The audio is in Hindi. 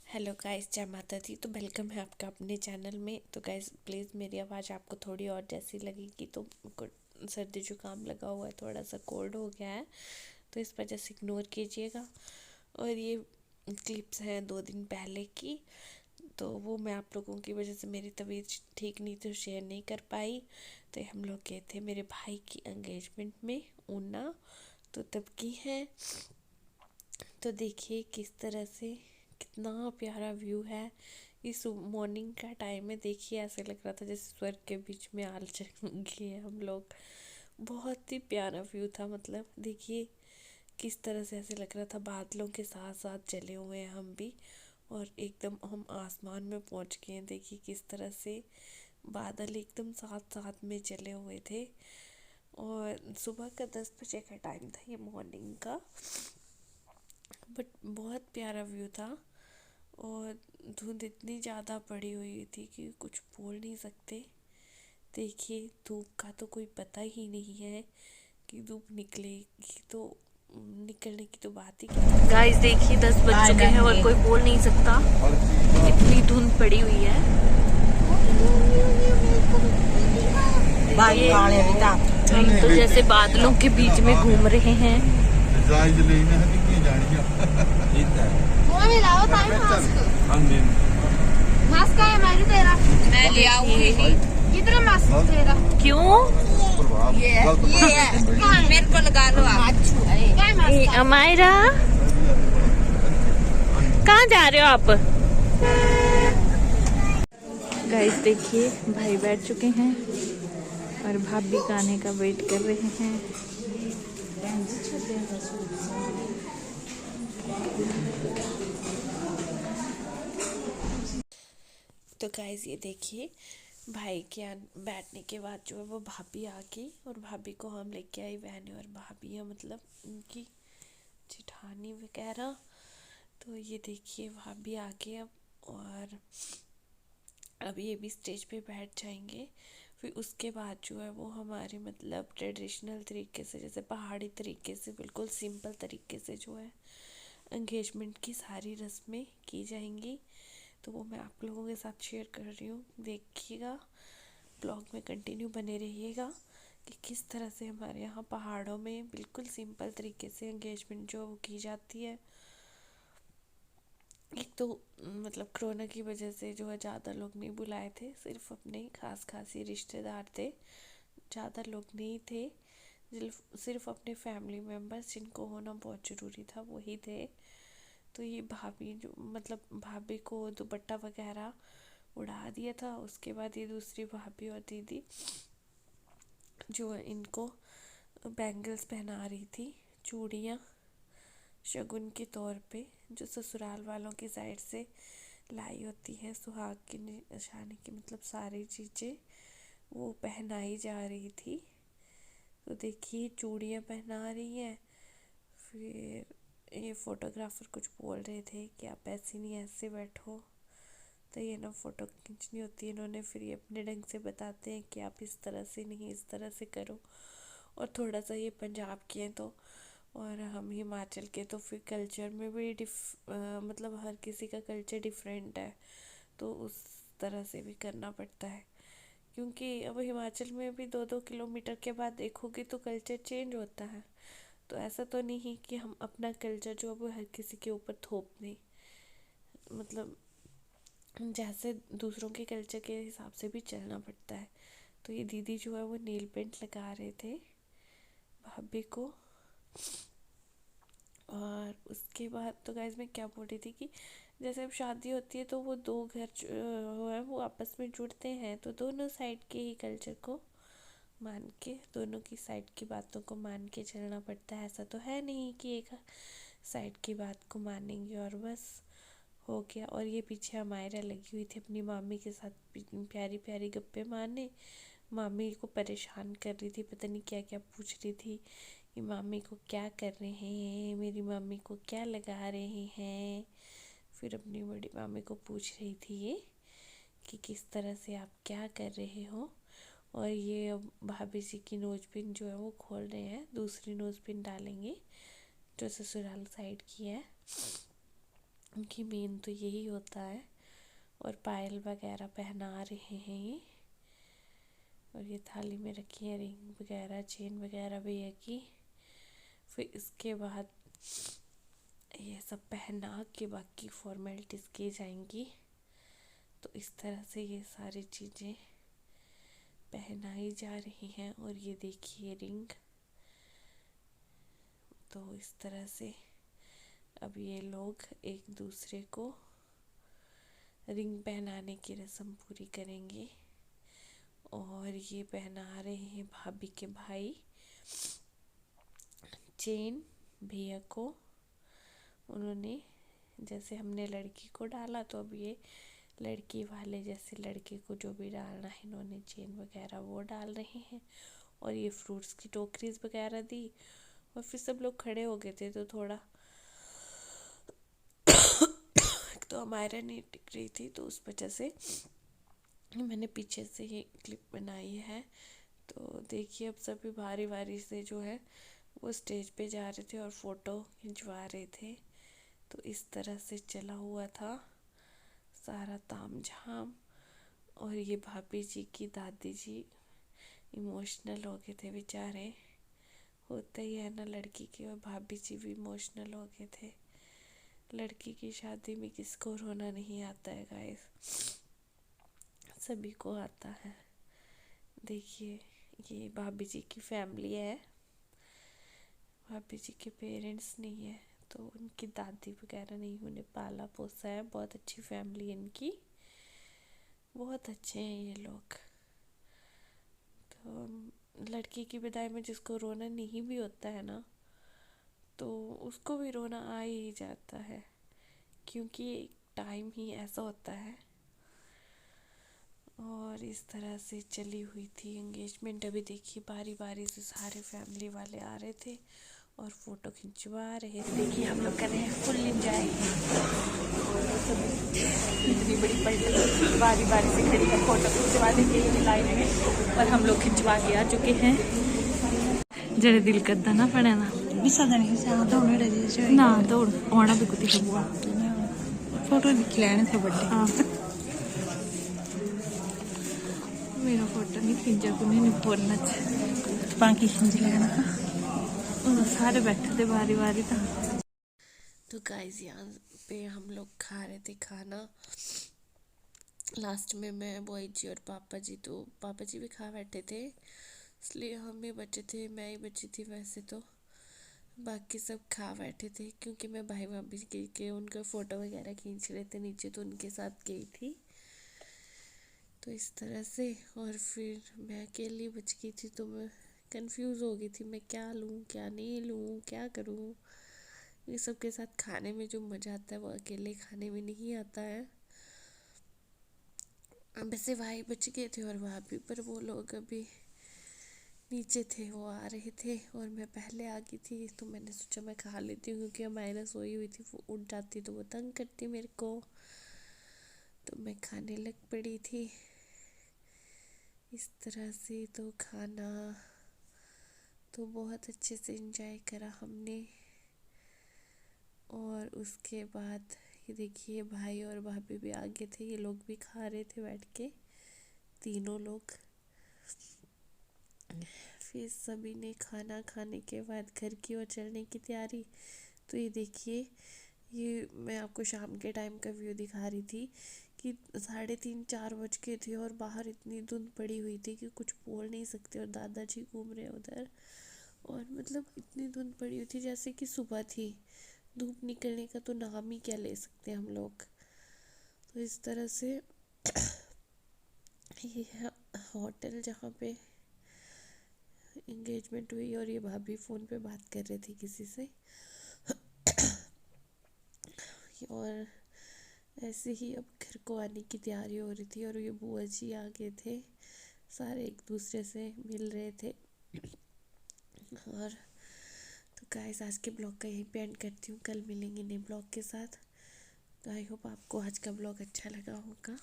हेलो गाइस, जय माता दी। तो वेलकम है आपका अपने चैनल में। तो गाइस प्लीज़ मेरी आवाज़ आपको थोड़ी और जैसी लगेगी, तो सर्दी जुकाम लगा हुआ है, थोड़ा सा कोल्ड हो गया है, तो इस वजह से इग्नोर कीजिएगा। और ये क्लिप्स हैं 2 दिन पहले की, तो वो मैं आप लोगों की वजह से, मेरी तबीयत ठीक नहीं थी, शेयर नहीं कर पाई। तो हम लोग गए थे मेरे भाई की एंगेजमेंट में ऊना, तो तब की है। तो देखिए किस तरह से कितना प्यारा व्यू है। इस मॉर्निंग का टाइम है, देखिए ऐसे लग रहा था जैसे स्वर्ग के बीच में आल गए हम लोग। बहुत ही प्यारा व्यू था, मतलब देखिए किस तरह से ऐसे लग रहा था बादलों के साथ साथ चले हुए हैं हम भी, और एकदम हम आसमान में पहुंच गए हैं। देखिए किस तरह से बादल एकदम साथ साथ में चले हुए थे। और सुबह का 10 बजे का टाइम था, ये मॉर्निंग का, बट बहुत प्यारा व्यू था। और धुंध इतनी ज़्यादा पड़ी हुई थी कि कुछ बोल नहीं सकते। देखिए धूप का तो कोई पता ही नहीं है कि धूप निकलेगी, तो निकलने की तो बात ही क्या। गाइस देखिए 10 बज चुके हैं और कोई बोल नहीं सकता, इतनी धुंध पड़ी हुई है। हम तो जैसे बादलों के बीच में घूम रहे हैं। मास्क है मेरी तेरा, मैं ले आऊंगी। कितना मास्क तेरा? क्यों? ये है मेरे को लगा लो आप। अमायरा कहाँ जा रहे हो आप? गाइस देखिए भाई बैठ चुके हैं और भाभी का आने का वेट कर रहे हैं। तो गाइस ये देखिए भाई के बैठने के बाद जो है वो भाभी आ गई, और भाभी को हम लेके आई बहनें और भाभी है, मतलब उनकी जेठानी वगैरह। तो ये देखिए भाभी आ गए अब, और अब ये भी स्टेज पे बैठ जाएंगे। फिर उसके बाद जो है वो हमारे मतलब ट्रेडिशनल तरीके से, जैसे पहाड़ी तरीके से, बिल्कुल सिंपल तरीके से जो है एंगेजमेंट की सारी रस्में की जाएंगी। तो वो मैं आप लोगों के साथ शेयर कर रही हूँ, देखिएगा ब्लॉग में कंटिन्यू बने रहिएगा कि किस तरह से हमारे यहाँ पहाड़ों में बिल्कुल सिंपल तरीके से एंगेजमेंट जो वो की जाती है। एक तो मतलब कोरोना की वजह से जो है ज़्यादा लोग नहीं बुलाए थे, सिर्फ अपने खास खास ही रिश्तेदार थे, ज़्यादा लोग नहीं थे, सिर्फ अपने फैमिली मेम्बर्स जिनको होना बहुत ज़रूरी था वही थे। तो ये भाभी जो मतलब भाभी को दुपट्टा वगैरह उड़ा दिया था। उसके बाद ये दूसरी भाभी और दीदी जो है इनको बैंगल्स पहना रही थी, चूड़ियाँ शगुन के तौर पे, जो ससुराल वालों की साइड से लाई होती है सुहाग की निशानी की, मतलब सारी चीज़ें वो पहनाई जा रही थी। तो देखिए चूड़ियाँ पहना रही हैं। फिर ये फोटोग्राफर कुछ बोल रहे थे कि आप ऐसे नहीं ऐसे बैठो, तो ये ना फ़ोटो खींचनी होती है इन्होंने, फिर ये अपने ढंग से बताते हैं कि आप इस तरह से नहीं इस तरह से करो। और थोड़ा सा ये पंजाब के हैं तो, और हम हिमाचल के, तो फिर कल्चर में भी मतलब हर किसी का कल्चर डिफरेंट है, तो उस तरह से भी करना पड़ता है। क्योंकि अब हिमाचल में भी 2-2 किलोमीटर के बाद देखोगे तो कल्चर चेंज होता है। तो ऐसा तो नहीं कि हम अपना कल्चर जो है वो हर किसी के ऊपर थोप दें, मतलब जैसे दूसरों के कल्चर के हिसाब से भी चलना पड़ता है। तो ये दीदी जो है वो नेल पेंट लगा रहे थे भाभी को। और उसके बाद तो गाइस मैं क्या बोल रही थी कि जैसे अब शादी होती है तो वो दो घर जो है वो आपस में जुड़ते हैं, तो दोनों साइड के ही कल्चर को मान के, दोनों की साइड की बातों को मान के चलना पड़ता है। ऐसा तो है नहीं कि एक साइड की बात को मानेंगे और बस हो गया। और ये पीछे अमायरा लगी हुई थी अपनी मामी के साथ प्यारी प्यारी गप्पे मारने, मामी को परेशान कर रही थी, पता नहीं क्या क्या पूछ रही थी कि मामी को क्या कर रहे हैं, मेरी मामी को क्या लगा रहे हैं। फिर अपनी बड़ी मामी को पूछ रही थी ये कि किस तरह से आप क्या कर रहे हो। और ये अब भाभी जी की नोज पिन जो है वो खोल रहे हैं, दूसरी नोज पिन डालेंगे जो ससुराल साइड की है। उनकी मेन तो यही होता है। और पायल वगैरह पहना रहे हैं ये, और ये थाली में रखी है रिंग वगैरह, चेन वगैरह भैया की। फिर इसके बाद ये सब पहना के बाकी फॉर्मेलिटीज़ की जाएंगी। तो इस तरह से ये सारी चीज़ें पहनाई जा रही हैं। और ये देखिए रिंग, तो इस तरह से अब ये लोग एक दूसरे को रिंग पहनाने की रस्म पूरी करेंगे। और ये पहना रहे हैं भाभी के भाई चेन भैया को। उन्होंने, जैसे हमने लड़की को डाला, तो अब ये लड़की वाले जैसे लड़के को जो भी डालना है इन्होंने चेन वगैरह वो डाल रहे हैं। और ये फ्रूट्स की टोकरीज वगैरह दी। और फिर सब लोग खड़े हो गए थे तो थोड़ा तो हमारा नहीं टिक रही थी, तो उस वजह से मैंने पीछे से ही क्लिप बनाई है। तो देखिए अब सभी बारी बारी से जो है वो स्टेज पे जा रहे थे और फ़ोटो खिंचवा रहे थे। तो इस तरह से चला हुआ था सारा तामझाम। और ये भाभी जी की दादी जी इमोशनल हो गए थे बेचारे। होता ही है ना लड़की के, और भाभी जी भी इमोशनल हो गए थे। लड़की की शादी में किसको रोना नहीं आता है गाइस, सभी को आता है। देखिए ये भाभी जी की फैमिली है, भाभी जी के पेरेंट्स नहीं है, तो उनकी दादी वगैरह नहीं, उन्हें पाला पोसा है। बहुत अच्छी फैमिली है इनकी, बहुत अच्छे हैं ये लोग। तो लड़की की विदाई में जिसको रोना नहीं भी होता है ना, तो उसको भी रोना आ ही जाता है, क्योंकि टाइम ही ऐसा होता है। और इस तरह से चली हुई थी एंगेजमेंट। अभी देखिए बारी बारी से सारे फैमिली वाले आ रहे थे और फ़ोटो खिंचवा रहे थे। देखिए हम लोग कर रहे हैं फुल एंजॉय। इतनी बड़ी पलटी बारी बारी से खड़ी है, फ़ोटो खिंचवा देंगे लाइन में। और हम लोग खिंचवा के आ चुके हैं। जड़े दिल करता ना पड़े ना ना दौड़ आना भी कुछ फोटो दिख लेने से बड़े। हाँ मेरा फोटो नहीं खिंचा को नहीं बोलना बाकी खिंच लेना। सारे बैठे थे बारी बारी था। तो गाइस यहाँ पे हम लोग खा रहे थे खाना। लास्ट में मैं बुआ जी और पापा जी, तो पापा जी भी खा बैठे थे, इसलिए हम भी बचे थे, मैं ही बची थी वैसे तो। बाकी सब खा बैठे थे, क्योंकि मैं भाई भाभी के उनका फ़ोटो वगैरह खींच रहे थे नीचे, तो उनके साथ गई थी। तो इस तरह से। और फिर मैं अकेली बच गई थी, तो मैं कंफ्यूज हो गई थी, मैं क्या लूँ क्या नहीं लूँ, क्या करूँ। ये सब के साथ खाने में जो मज़ा आता है वो अकेले खाने में नहीं आता है। वैसे भाई बच गए थे और भाभी, पर वो लोग अभी नीचे थे, वो आ रहे थे और मैं पहले आ गई थी, तो मैंने सोचा मैं खा लेती हूँ, क्योंकि हमारे सोई हुई थी, वो उठ जाती तो वो तंग करती मेरे को। तो मैं खाने लग पड़ी थी इस तरह से। तो खाना तो बहुत अच्छे से एंजॉय करा हमने। और उसके बाद ये देखिए भाई और भाभी भी आगे थे, ये लोग भी खा रहे थे बैठ के, तीनों लोग। फिर सभी ने खाना खाने के बाद घर की ओर चलने की तैयारी। तो ये देखिए, ये मैं आपको शाम के टाइम का व्यू दिखा रही थी कि 3:30-4 बज के थे और बाहर इतनी धुंध पड़ी हुई थी कि कुछ बोल नहीं सकते। और दादाजी घूम रहे उधर, और मतलब इतनी धुंध पड़ी हुई थी जैसे कि सुबह थी। धूप निकलने का तो नाम ही क्या ले सकते हैं हम लोग। तो इस तरह से ये है होटल जहाँ पे एंगेजमेंट हुई। और ये भाभी फ़ोन पे बात कर रहे थे किसी से। और ऐसे ही अब घर को आने की तैयारी हो रही थी, और ये बुआ जी आ गए थे, सारे एक दूसरे से मिल रहे थे। और तो गाइस आज के ब्लॉग का यहीं पे एंड करती हूँ, कल मिलेंगे नए ब्लॉग के साथ। तो आई होप आपको आज का ब्लॉग अच्छा लगा होगा।